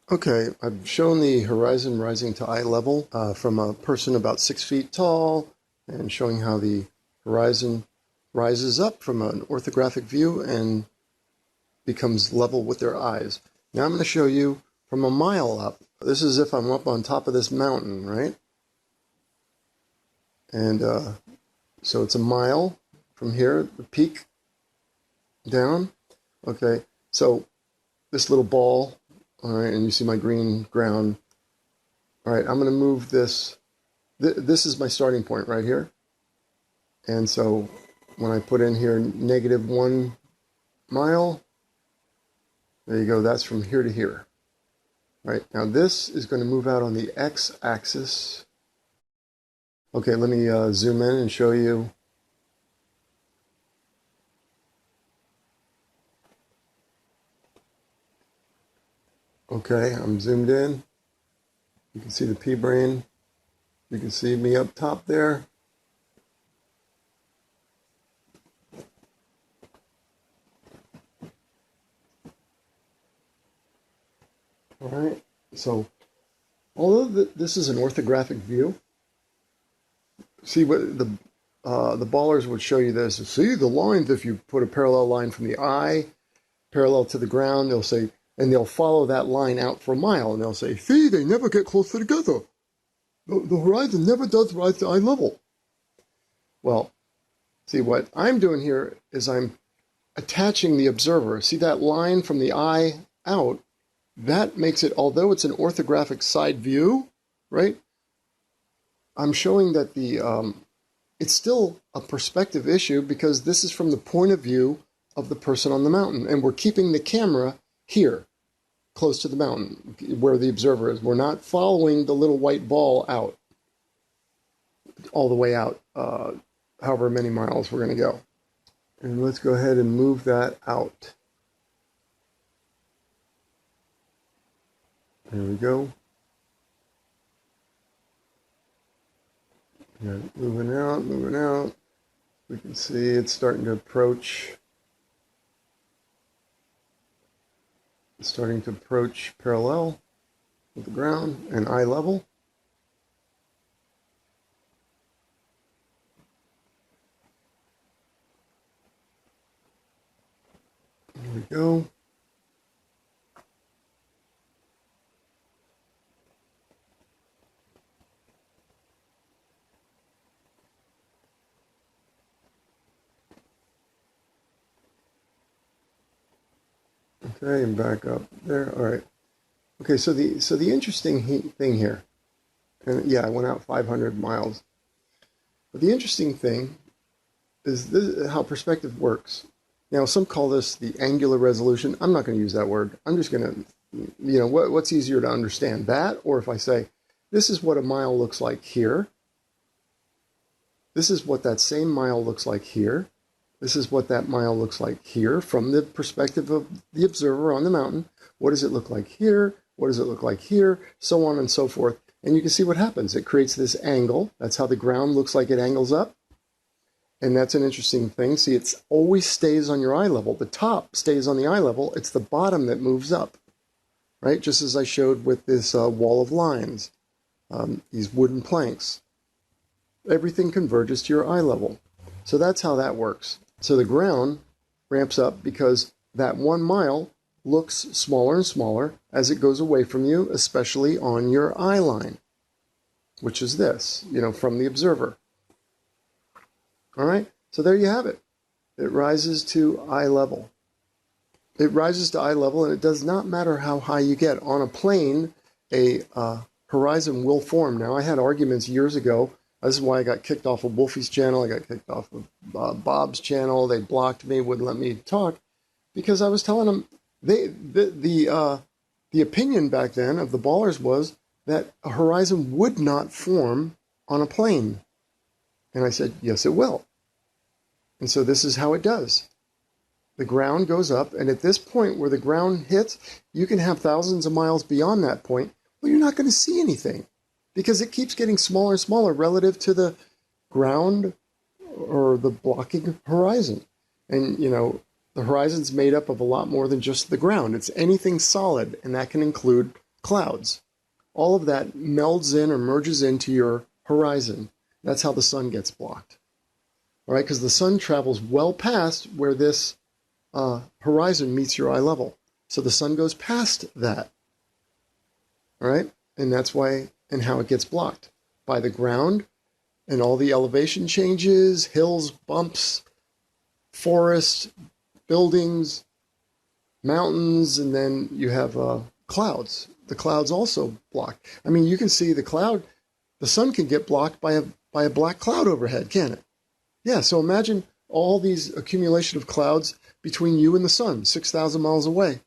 Okay, I've shown the horizon rising to eye level from a person about 6 feet tall and showing how the horizon rises up from an orthographic view and becomes level with their eyes. Now I'm going to show you from a mile up. This is if I'm up on top of this mountain, right? And so it's a mile from here, the peak down. Okay, so this little ball, all right, and you see my green ground. All right, I'm going to move this. This is my starting point right here. And so when I put in here -1 mile, there you go, that's from here to here. Right, now this is going to move out on the x-axis. Okay, let me zoom in and show you. Okay, I'm zoomed in. You can see the p-brane. You can see me up top there. All right, so although this is an orthographic view, see what the ballers would show you this. See the lines, if you put a parallel line from the eye parallel to the ground, they'll say, and they'll follow that line out for a mile, and they'll say, see, they never get closer together. The horizon never does rise to eye level. Well, see, what I'm doing here is I'm attaching the observer. See that line from the eye out? That makes it, although it's an orthographic side view, right? I'm showing that it's still a perspective issue because this is from the point of view of the person on the mountain. And we're keeping the camera here, close to the mountain, where the observer is. We're not following the little white ball out, all the way out, however many miles we're going to go. And let's go ahead and move that out. There we go. Yeah, moving out, moving out. We can see it's starting to approach. It's starting to approach parallel with the ground and eye level. There we go. Okay, and back up there. All right. Okay, so the interesting thing here, and yeah, I went out 500 miles. But the interesting thing is how perspective works. Now, some call this the angular resolution. I'm not going to use that word. I'm just going to, what's easier to understand, that, or if I say, this is what a mile looks like here. This is what that same mile looks like here. This is what that mile looks like here from the perspective of the observer on the mountain. What does it look like here? What does it look like here? So on and so forth. And you can see what happens. It creates this angle. That's how the ground looks like it angles up. And that's an interesting thing. See, it always stays on your eye level. The top stays on the eye level. It's the bottom that moves up, right? Just as I showed with this wall of lines, these wooden planks. Everything converges to your eye level. So that's how that works. So the ground ramps up because that 1 mile looks smaller and smaller as it goes away from you, especially on your eye line, which is this, from the observer. All right, so there you have it. It rises to eye level. It rises to eye level, and it does not matter how high you get. On a plane, a horizon will form. Now, I had arguments years ago. This is why I got kicked off of Wolfie's channel. I got kicked off of Bob's channel. They blocked me, wouldn't let me talk, because I was telling them the opinion back then of the ballers was that a horizon would not form on a plane. And I said, yes, it will. And so this is how it does. The ground goes up, and at this point where the ground hits, you can have thousands of miles beyond that point, but you're not going to see anything, because it keeps getting smaller and smaller relative to the ground or the blocking horizon. And, the horizon's made up of a lot more than just the ground. It's anything solid, and that can include clouds. All of that melds in or merges into your horizon. That's how the sun gets blocked. All right, because the sun travels well past where this horizon meets your eye level. So the sun goes past that. All right, and that's why and how it gets blocked by the ground and all the elevation changes, hills, bumps, forests, buildings, mountains, and then you have clouds. The clouds also block. I mean, you can see the sun can get blocked by a black cloud overhead, can't it? Yeah, so imagine all these accumulation of clouds between you and the sun, 6,000 miles away.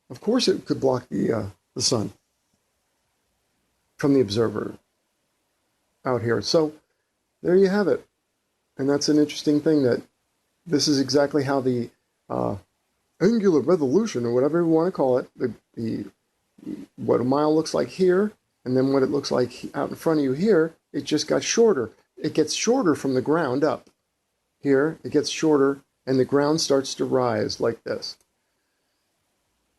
Of course it could block the sun from the observer out here. So there you have it. And that's an interesting thing, that this is exactly how the angular resolution, or whatever you want to call it, what a mile looks like here, and then what it looks like out in front of you here, it just got shorter. It gets shorter from the ground up. Here, it gets shorter, and the ground starts to rise like this.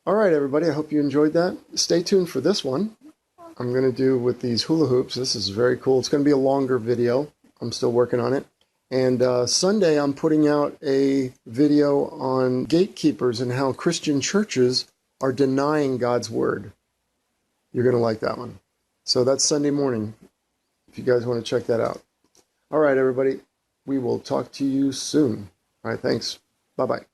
All right, everybody, I hope you enjoyed that. Stay tuned for this one. I'm going to do with these hula hoops. This is very cool. It's going to be a longer video. I'm still working on it. And Sunday, I'm putting out a video on gatekeepers and how Christian churches are denying God's word. You're going to like that one. So that's Sunday morning, if you guys want to check that out. All right, everybody. We will talk to you soon. All right, thanks. Bye-bye.